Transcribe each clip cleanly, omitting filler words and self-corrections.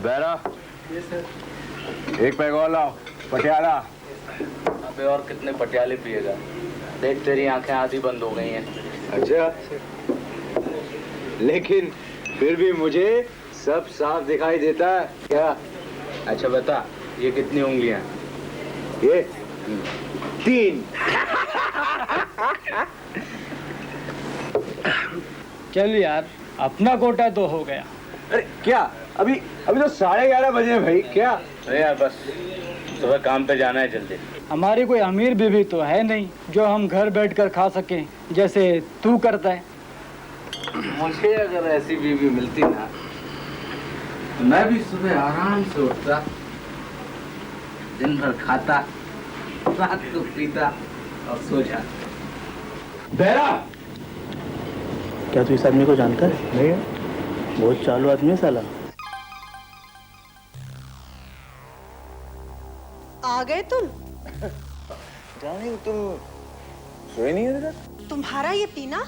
बैरा। एक पैग और लाओ, पटियाला। अबे और कितने पटियाले पिएगा? देख तेरी आंखें आधी बंद हो गई हैं। अच्छा, लेकिन फिर भी मुझे सब साफ दिखाई देता है क्या? अच्छा बता, ये कितनी उंगलियां? ये 3। चल यार, अपना कोटा तो हो गया। अरे क्या, अभी तो 11:30 बजे हैं भाई। क्या? अरे यार बस, सुबह काम पे जाना है जल्दी। हमारी कोई अमीर बीवी तो है नहीं जो हम घर बैठकर खा सकें जैसे तू करता है। मुझे अगर ऐसी बीवी मिलती ना, तो मैं भी सुबह आराम से उठता, दिन भर खाता, रात को पीता और सो जाता। बैरा, क्या तू इस आदमी को जानता है? नहीं। बहुत चालू आदमी है साला। आ गए तुम? जानी तुम सोए नहीं है? तुम्हारा ये पीना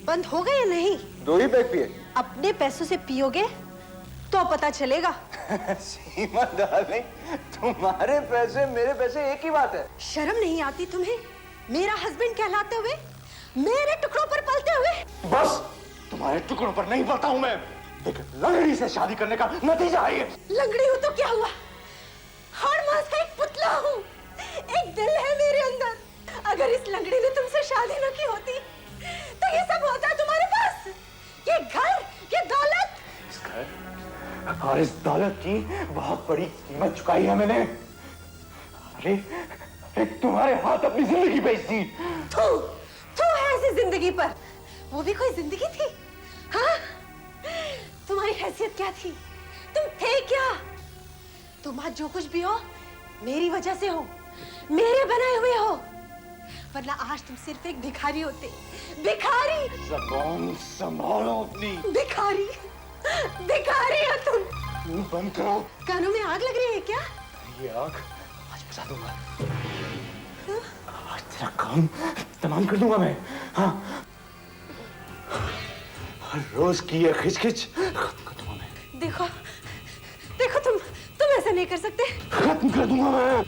बंद हो गया या नहीं? 2 ही पैग पिए। अपने पैसों से पियोगे तो पता चलेगा। सीमा डार्लिंग, तुम्हारे पैसे मेरे पैसे एक ही बात है। शर्म नहीं आती तुम्हें मेरा हस्बैंड कहलाते हुए, मेरे टुकड़ों पर पलते हुए? बस तुम्हारे टुकड़ों पर नहीं पलता हूं मैं, लेकिन लंगड़ी से शादी करने का नतीजा है ये। लंगड़ी हूं तो क्या हुआ? हाड़ मांस का एक पुतला हूँ, एक दिल है मेरे अंदर। अगर इस लंगड़ी ने तुमसे शादी न की होती तो ये सब होता है तुम्हारे पास। ये घर, ये दौलत। इस घर और इस दौलत की बहुत बड़ी कीमत चुकाई है मैंने। अरे तुम्हारे हाथ अपनी जिंदगी बेच दी। तू है ऐसी जिंदगी पर, वो भी कोई जिंदगी थी? हाँ, तुम्हारी हैसियत क्या थी? तुम थे क्या? तुम आज जो कुछ भी हो मेरी वजह से हो, मेरे बनाए हुए हो, वरना आज तुम सिर्फ एक भिखारी होते। भिखारी। ज़बान संभालो अपनी। भिखारी, भिखारी हो तुम। मुंह बंद करो। कानों में आग लग रही है क्या? ये आग आज बुझा दूंगा। आज तेरा काम तमाम कर दूंगा मैं। हाँ, हर रोज की ये खिचखिच खत्म कर दूंगा मैं। देखो देखो, तुम ऐसा नहीं कर सकते। खत्म कर दूंगा मैं।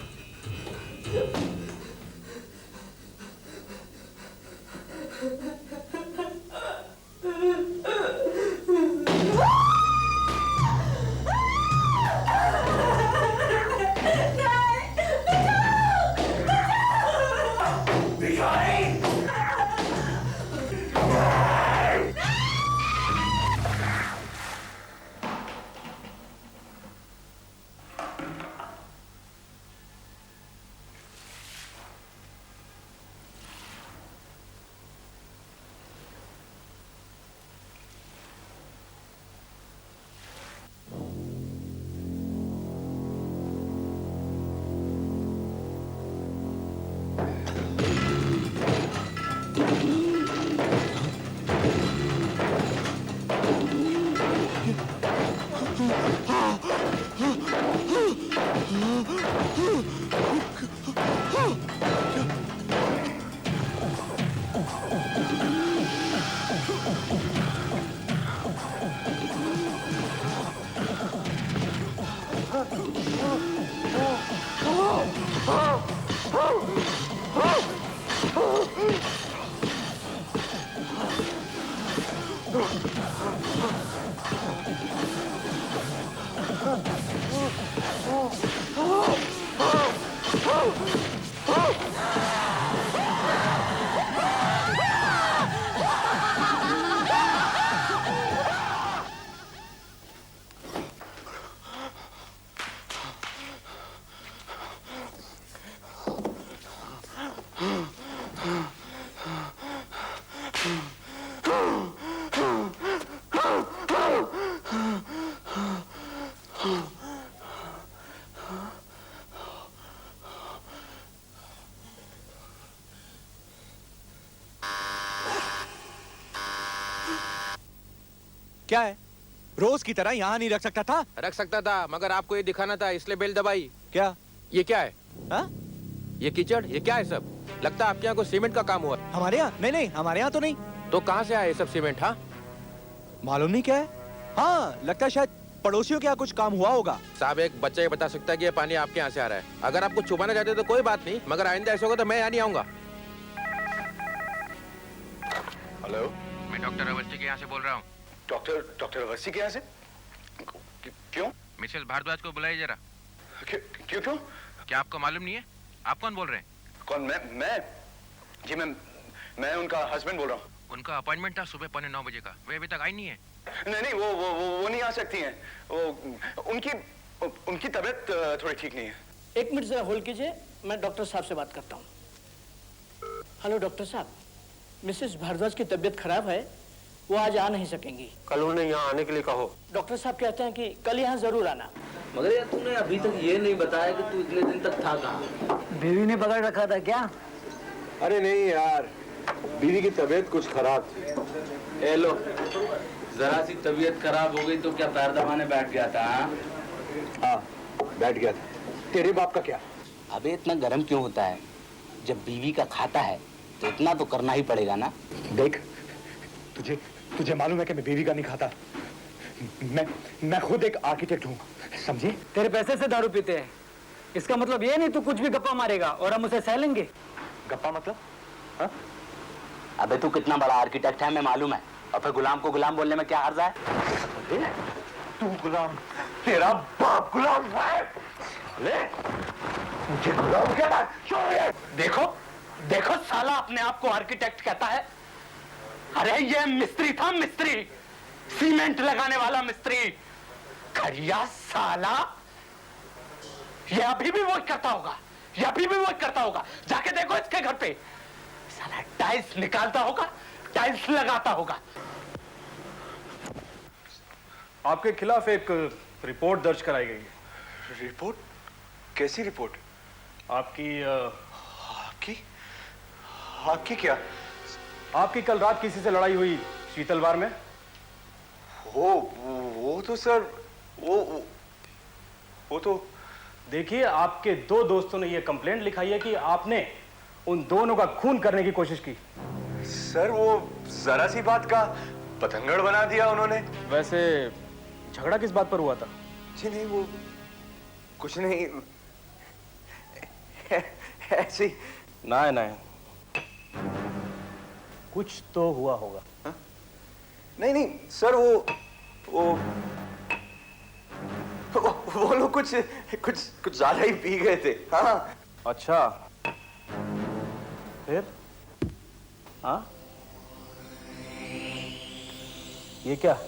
क्या है? रोज की तरह यहाँ नहीं रख सकता था? रख सकता था, मगर आपको ये दिखाना था, इसलिए बेल दबाई। क्या? ये क्या है? हा? ये कीचड़, ये क्या है सब? लगता है आपके यहाँ कोई सीमेंट का काम हुआ। हमारे यहाँ? नहीं नहीं, हमारे यहाँ तो नहीं। तो कहाँ से आया ये सब सीमेंट? हाँ, मालूम नहीं क्या है। हाँ, लगता है शायद पड़ोसियों के यहाँ कुछ काम हुआ होगा। साहब एक बच्चा ही बता सकता है कि ये पानी आपके यहाँ से आ रहा है। अगर आपको छुपाना चाहते हो तो कोई बात नहीं, मगर आइंदा ऐसा होगा तो मैं यहाँ नहीं आऊंगा। हेलो, मैं डॉक्टर अवस्थी के यहाँ से बोल रहा हूँ। डॉक्टर अवस्थी के यहाँ से? क्यों? मिसेस भारद्वाज को बुलाइए जरा। क्यों? क्या आपको मालूम नहीं है? आप कौन बोल रहे हैं? कौन? मैं जी मैं उनका हस्बैंड बोल रहा हूँ। उनका अपॉइंटमेंट था सुबह 9:15 बजे का, वे अभी तक आई नहीं है। नहीं, वो नहीं आ सकती हैं। वो उनकी तबीयत थोड़ी ठीक नहीं है। एक मिनट जरा होल्ड कीजिए, मैं डॉक्टर साहब से बात करता हूँ। हेलो डॉक्टर साहब, मिसेस भारद्वाज की तबीयत खराब है, वो आज आ नहीं सकेंगी। कल उन्हें यहाँ आने के लिए कहो। डॉक्टर साहब कहते हैं कि कल यहाँ जरूर आना। मगर यार तूने अभी तक ये नहीं बताया कि तू इतने दिन तक था कहाँ? बीवी ने पकड़ रखा था क्या? अरे नहीं यार, बीवी की तबीयत कुछ खराब थी। ए लो, जरा सी तबीयत खराब हो गई तो क्या पैर दबाने बैठ गया था? हाँ, बैठ गया था। तेरे बाप का क्या? अबे इतना गर्म क्यों होता है? जब बीवी का खाता है तो इतना तो करना ही पड़ेगा ना। देख, तुझे मालूम है कि मैं बीवी का नहीं खाता। मैं खुद एक आर्किटेक्ट हूँ, समझे? तेरे पैसे से दारू पीते हैं, इसका मतलब ये नहीं तू कुछ भी गप्पा मारेगा और हम उसे सह लेंगे। गप्पा मतलब? हाँ? अबे तू कितना बड़ा आर्किटेक्ट है हमें मालूम है, और फिर गुलाम को गुलाम बोलने में क्या हर्ज है? तू गुलाम, तेरा बाप गुलाम है। ले, मुझे गुलाम कहता है। देखो साला अपने आप को आर्किटेक्ट कहता है। अरे ये मिस्त्री था, मिस्त्री, सीमेंट लगाने वाला मिस्त्री। खरिया साला, ये अभी भी वही करता होगा, जाके देखो इसके घर पे। साला टाइल्स निकालता होगा, टाइल्स लगाता होगा। आपके खिलाफ एक रिपोर्ट दर्ज कराई गई है। रिपोर्ट? कैसी रिपोर्ट? आपकी क्या? आपकी कल रात किसी से लड़ाई हुई शीतलवार में। वो तो सर, वो तो देखिए, आपके दो दोस्तों ने यह कंप्लेंट लिखाई है कि आपने उन दोनों का खून करने की कोशिश की। सर, वो जरा सी बात का पतंगड़ बना दिया उन्होंने। वैसे झगड़ा किस बात पर हुआ था? जी नहीं, वो कुछ नहीं, ऐसे ही। नहीं, कुछ तो हुआ होगा। हा? नहीं सर, वो लोग कुछ ज्यादा ही पी गए थे। हाँ। अच्छा, फिर? हाँ, ये क्या?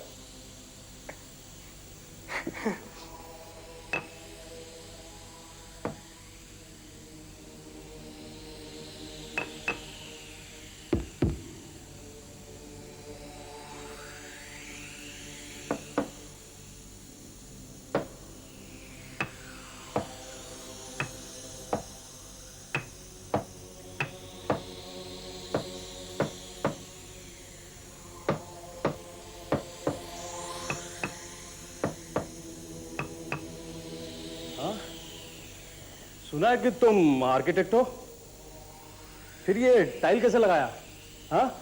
सुना है कि तुम आर्किटेक्ट हो, फिर ये टाइल कैसे लगाया? हाँ?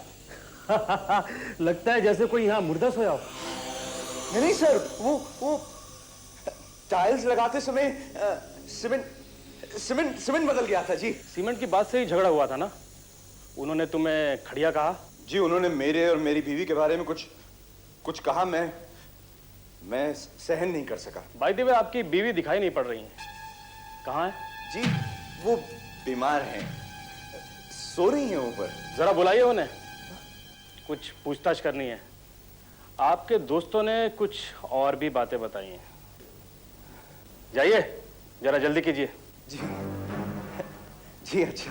लगता है जैसे कोई यहाँ मुर्दा सोया हो। नहीं सर, वो टाइल्स लगाते समय सीमेंट बदल गया था जी। सीमेंट की बात से ही झगड़ा हुआ था ना? उन्होंने तुम्हें खड़िया कहा? जी, उन्होंने मेरे और मेरी बीवी के बारे में कुछ कहा, मैं सहन नहीं कर सका। बाय द वे, आपकी बीवी दिखाई नहीं पड़ रही है, कहाँ है? जी, वो बीमार हैं, सो रही हैं ऊपर। जरा बुलाइए उन्हें, कुछ पूछताछ करनी है। आपके दोस्तों ने कुछ और भी बातें बताई हैं। जाइए, जरा जल्दी कीजिए। जी अच्छा।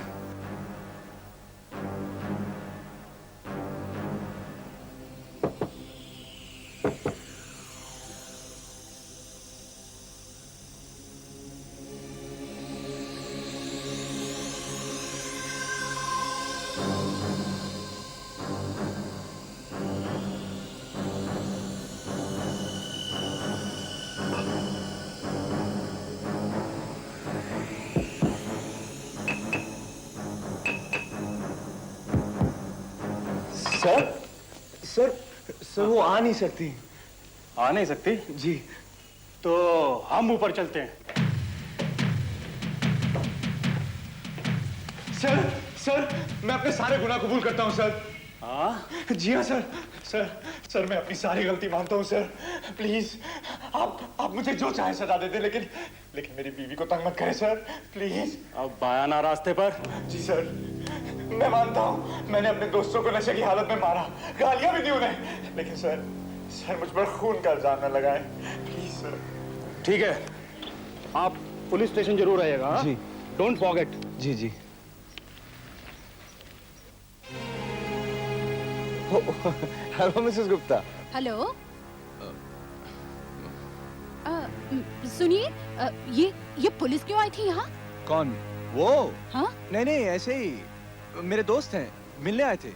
सर, वो आ नहीं सकती। आ नहीं सकती? जी। तो हम ऊपर चलते हैं। सर सर मैं अपने सारे गुनाह कबूल करता हूँ सर। हाँ, जी हाँ सर। सर सर मैं अपनी सारी गलती मानता हूँ सर। प्लीज आप मुझे जो चाहे सजा दे दे, लेकिन मेरी बीवी को तंग मत करें सर, प्लीज। अब बयाना रास्ते पर। जी सर, मैं मानता हूँ मैंने अपने दोस्तों को नशे की हालत में मारा, गालियां भी दी उन्हें, लेकिन सर मुझ पर खून का इल्जाम न लगाए, प्लीज सर। ठीक है, आप पुलिस स्टेशन जरूर आइएगा। हाँ? जी। Don't forget. जी जी। Hello Mrs Gupta. हेलो। सुनिए, ये पुलिस क्यों आई थी यहाँ? कौन? वो? हाँ? नहीं ऐसे ही मेरे दोस्त हैं, मिलने आए थे।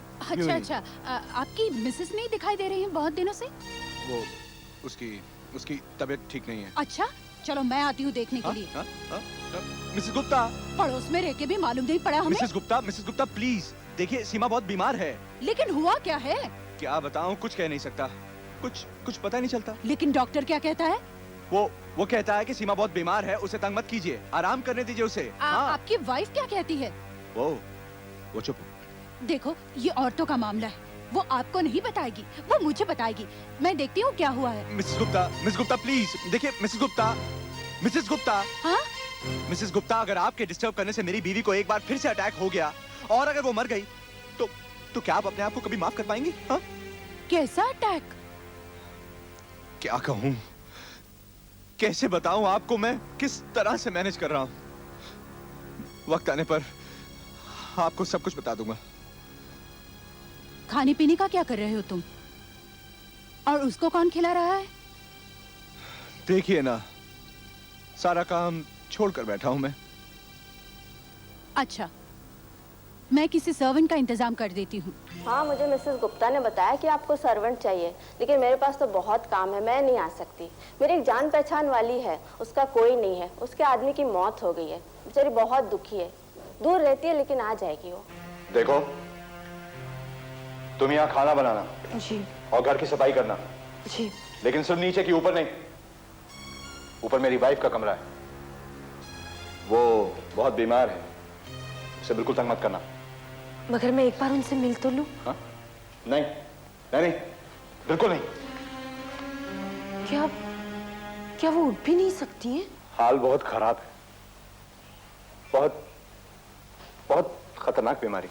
अच्छा, आपकी मिसेस नहीं दिखाई दे रही हैं बहुत दिनों से? वो उसकी तबीयत ठीक नहीं है। अच्छा, चलो मैं आती हूँ देखने के लिए। मिसेस गुप्ता। पड़ोस में रह के भी मालूम नहीं पड़ा हमें। मिसेस गुप्ता प्लीज देखिए, सीमा बहुत बीमार है। लेकिन हुआ क्या है? क्या बताऊं, कुछ कह नहीं सकता, कुछ पता नहीं चलता। लेकिन डॉक्टर क्या कहता है? वो कहता है कि सीमा बहुत बीमार है, उसे तंग मत कीजिए, आराम करने दीजिए उसे। हाँ। आपकी वाइफ क्या कहती है? वो चुप। देखो, ये औरतों का मामला है, वो आपको नहीं बताएगी, वो मुझे बताएगी। मैं देखती हूँ क्या हुआ है। मिसेस गुप्ता प्लीज देखिए। मिसेस गुप्ता। हाँ? मिसेस गुप्ता, अगर आपके डिस्टर्ब करने से मेरी बीवी को एक बार फिर से अटैक हो गया और अगर वो मर गई तो क्या आप अपने आप को कभी माफ कर पाएंगी? हाँ? कैसा अटैक? क्या कहूँ, कैसे बताऊं आपको मैं किस तरह से मैनेज कर रहा हूँ। वक्त आने पर आपको सब कुछ बता दूंगा। खाने पीने का क्या कर रहे हो तुम? और उसको कौन खिला रहा है? देखिए ना, सारा काम छोड़कर बैठा हूं मैं। अच्छा, मैं किसी सर्वेंट का इंतजाम कर देती हूँ। हाँ, मुझे मिसेस गुप्ता ने बताया कि आपको सर्वेंट चाहिए, लेकिन मेरे पास तो बहुत काम है, मैं नहीं आ सकती। मेरी एक जान पहचान वाली है, उसका कोई नहीं है, उसके आदमी की मौत हो गई है, बेचारी बहुत दुखी है, दूर रहती है लेकिन आ जाएगी वो। देखो, तुम यहाँ खाना बनाना जी और घर की सफाई करना जी। लेकिन सिर्फ नीचे की, ऊपर नहीं। ऊपर मेरी वाइफ का कमरा है, वो बहुत बीमार है, उसे बिल्कुल तंग मत करना। मगर मैं एक बार उनसे मिल तो लूं? हाँ? नहीं, बिल्कुल नहीं। क्या वो उठ भी नहीं सकती हैं? हाल बहुत खराब है, बहुत खतरनाक बीमारी,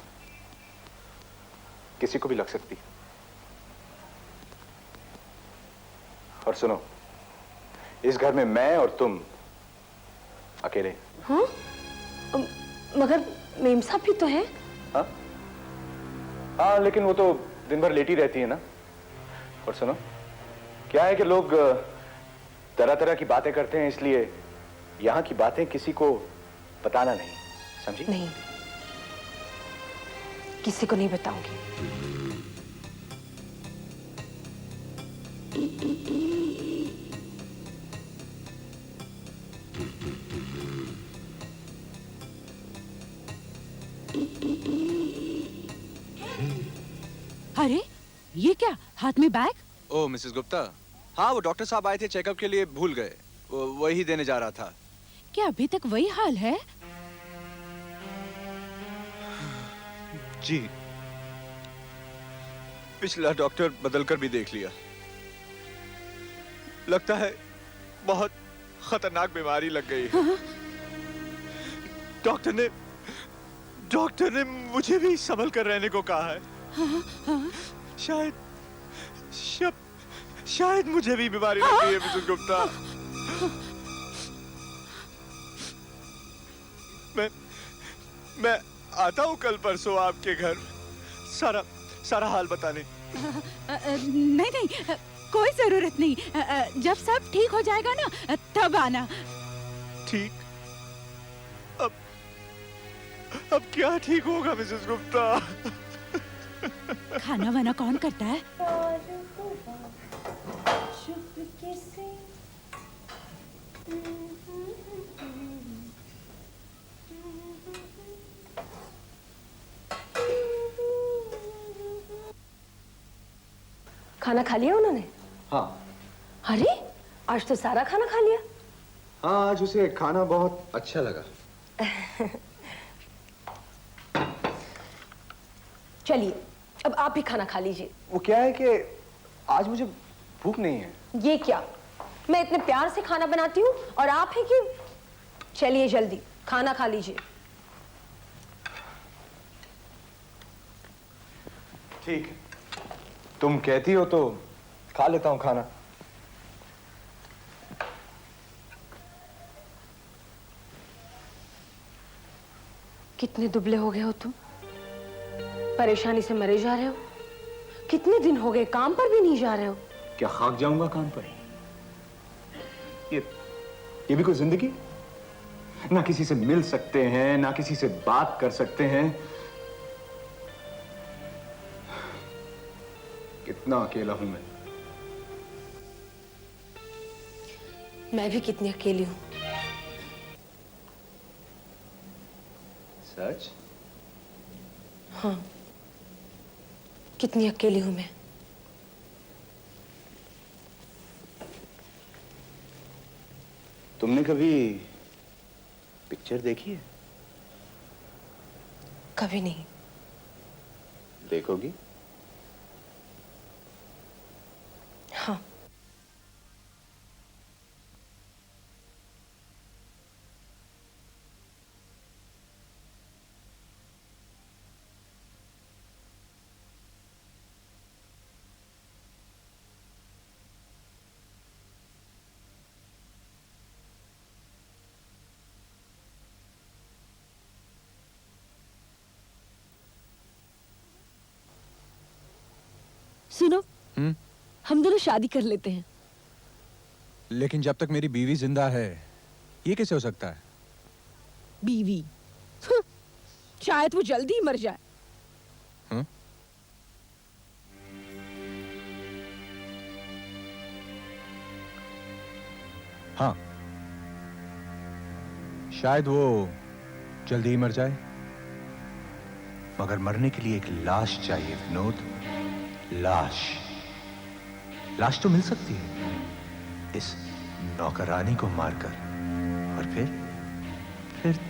किसी को भी लग सकती है। और सुनो, इस घर में मैं और तुम अकेले। हाँ? मगर मेम साहब भी तो है। हाँ, लेकिन वो तो दिन भर लेटी रहती है ना। और सुनो, क्या है कि लोग तरह तरह की बातें करते हैं, इसलिए यहाँ की बातें किसी को बताना नहीं, समझी? नहीं, किसी को नहीं बताऊंगी। अरे, ये क्या हाथ में बैग? ओ मिसेस गुप्ता, हाँ वो डॉक्टर साहब आए थे चेकअप के लिए, भूल गए, वही देने जा रहा था। क्या अभी तक वही हाल है? जी, पिछला डॉक्टर बदलकर भी देख लिया, लगता है बहुत खतरनाक बीमारी लग गई है। हाँ? डॉक्टर ने मुझे भी संभल कर रहने को कहा है। हाँ, हाँ? शायद मुझे भी बीमारी लग गई है मिसेस गुप्ता। मैं आता हूँ कल परसों आपके घर सारा हाल बताने। नहीं, कोई जरूरत नहीं, जब सब ठीक हो जाएगा ना तब आना। ठीक? अब क्या ठीक होगा मिसेस गुप्ता? खाना वाना कौन करता है? खाना खा लिया उन्होंने? हाँ। अरे, आज तो सारा खाना खा लिया। हाँ, आज उसे खाना बहुत अच्छा लगा। चलिए अब आप भी खाना खा लीजिए। वो क्या है कि आज मुझे भूख नहीं है। ये क्या, मैं इतने प्यार से खाना बनाती हूँ और आप है कि। चलिए जल्दी खाना खा लीजिए। ठीक है, तुम कहती हो तो खा लेता हूं खाना। कितने दुबले हो गए हो तुम, परेशानी से मरे जा रहे हो। कितने दिन हो गए काम पर भी नहीं जा रहे हो। क्या खाक जाऊंगा काम पर? ये भी कोई जिंदगी? ना किसी से मिल सकते हैं, ना किसी से बात कर सकते हैं। कितना अकेला हूं मैं भी कितनी अकेली हूं। सच? हाँ, कितनी अकेली हूं मैं। तुमने कभी पिक्चर देखी है? कभी नहीं। देखोगी? हाँ। सुनो, हम दोनों शादी कर लेते हैं। लेकिन जब तक मेरी बीवी जिंदा है, ये कैसे हो सकता है? बीवी? शायद वो जल्दी ही मर जाए। हाँ, शायद वो जल्दी ही मर जाए, मगर मरने के लिए एक लाश चाहिए विनोद। लाश तो मिल सकती है इस नौकरानी को मारकर, और फिर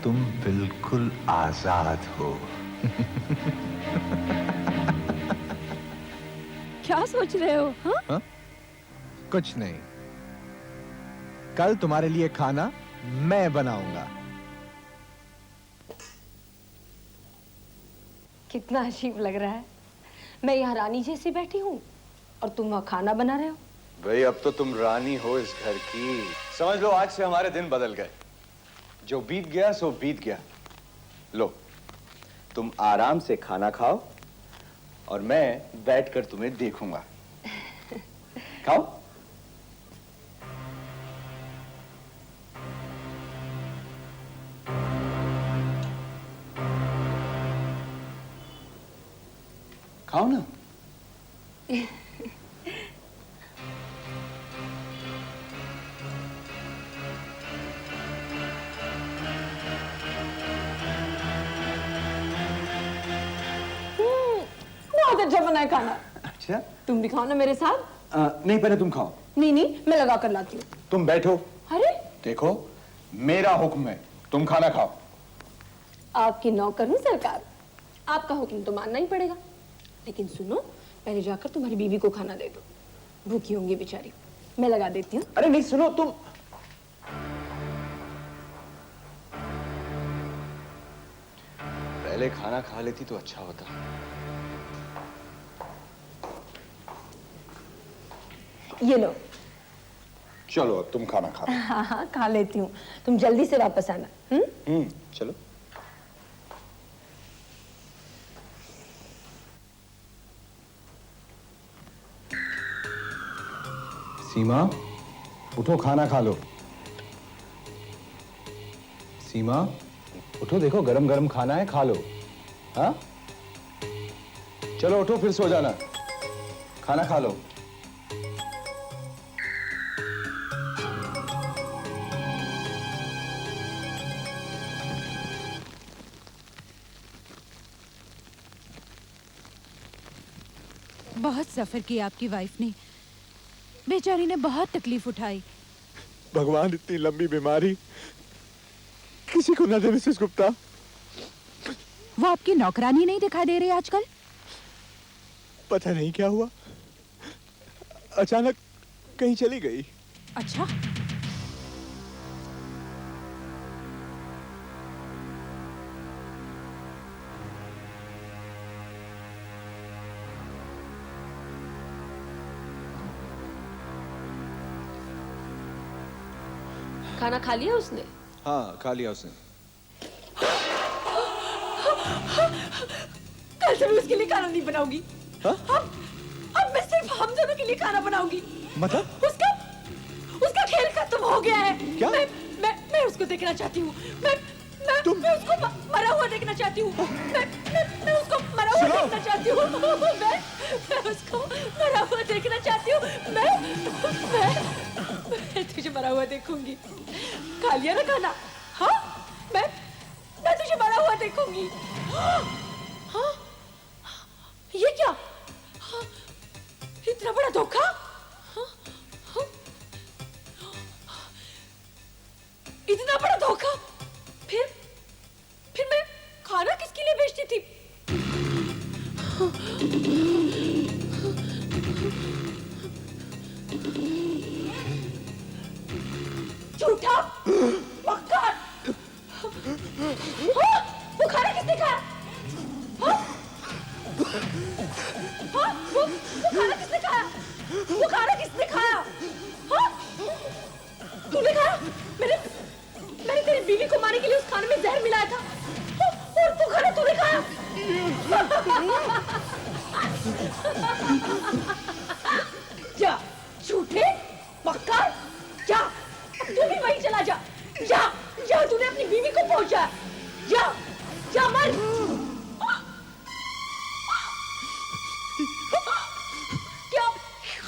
तुम बिल्कुल आजाद हो। क्या सोच रहे हो? हाँ? कुछ नहीं, कल तुम्हारे लिए खाना मैं बनाऊंगा। कितना अजीब लग रहा है, मैं यहाँ रानी जैसी बैठी हूँ और तुम वहाँ खाना बना रहे हो। भाई अब तो तुम रानी हो इस घर की। समझ लो आज से हमारे दिन बदल गए। जो बीत गया सो बीत गया। लो, तुम आराम से खाना खाओ और मैं बैठकर तुम्हें देखूंगा। खाओ। खाओ ना। बहुत अच्छा बना है खाना। अच्छा, तुम भी खाओ ना मेरे साथ। नहीं, पहले तुम खाओ। नहीं, मैं लगा कर लाती हूँ। तुम बैठो। अरे देखो, मेरा हुक्म है, तुम खाना खाओ। आपकी नौकर हूँ सरकार, आपका हुक्म तो मानना ही पड़ेगा। लेकिन सुनो, पहले जाकर तुम्हारी बीवी को खाना दे दो, भूखी होंगी बेचारी। मैं लगा देती हूँ। अरे नहीं, सुनो तुम। पहले खाना खा लेती तो अच्छा होता। ये लो। चलो अब तुम खाना खा लो। हाँ, खा लेती हूँ। तुम जल्दी से वापस आना। चलो। सीमा, उठो खाना खा लो। सीमा, उठो, देखो गरम गरम खाना है, खा लो। हाँ, चलो उठो, फिर सो जाना। खाना खा लो। बहुत सफर किया आपकी वाइफ ने, बेचारी ने बहुत तकलीफ उठाई। भगवान इतनी लंबी बीमारी किसी को न दे मिसेस गुप्ता। वो आपकी नौकरानी नहीं दिखाई दे रही आजकल? पता नहीं क्या हुआ, अचानक कहीं चली गई। अच्छा, खाना खा लिया उसने? हाँ, खा लिया उसने। कल से मैं उसके लिए खाना नहीं बनाऊंगी। हाँ? अब मैं सिर्फ हम दोनों के लिए खाना बनाऊंगी। मतलब? उसका खेल खत्म हो गया है। क्या? मैं उसको देखना चाहती हूँ। मैं उसको मरा हुआ देखना चाहती हूँ। मैं उसको मरा हुआ देखना चाहती हूँ। मैं उसको मरा हुआ देखना चाहती हूँ। मैं तुझे मरा हुआ देखूंगी। खा लिया ना खाना? हाँ, मैं तुझे मरा हुआ देखूंगी। हाँ, ये क्या? हाँ, इतना बड़ा धोखा? हाँ, हाँ, इतना बड़ा धोखा? फिर मैं खाना किसके लिए बेचती थी? झूठा, मक्कार। वो खाना किसने खाया? वो खाना किसने खाया? वो खाना किसने खाया? तूने खाया? मैंने तेरी बीवी को मारने के लिए उस खाने में जहर मिलाया था, और तू खाना तूने खाया? जा, झूठे, मक्कार, जा, तू भी वहीं चला जा। जा, तूने अपनी बीवी को पहुंचा। जा मर।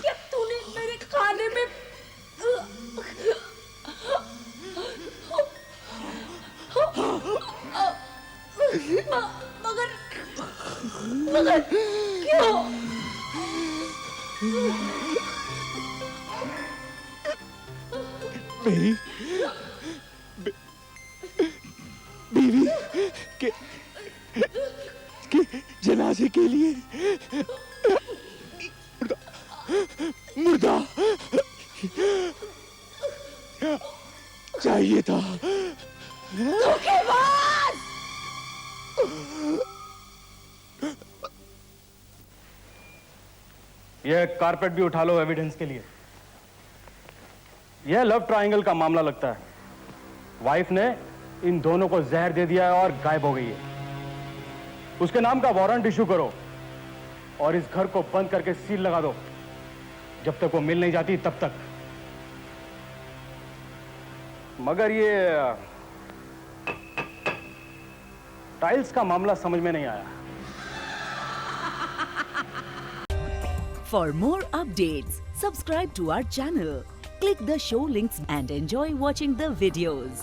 क्या तूने मेरे खाने में मगर क्यों? मेरी बीवी के जनाजे के लिए मुर्दा चाहिए था। धोखेबाज! यह कारपेट भी उठा लो एविडेंस के लिए। यह लव ट्रायंगल का मामला लगता है। वाइफ ने इन दोनों को जहर दे दिया है और गायब हो गई है। उसके नाम का वारंट इशू करो और इस घर को बंद करके सील लगा दो। जब तक वो मिल नहीं जाती तब तक। मगर ये टाइल्स का मामला समझ में नहीं आया। For more updates, subscribe to our channel, click the show links and enjoy watching the videos.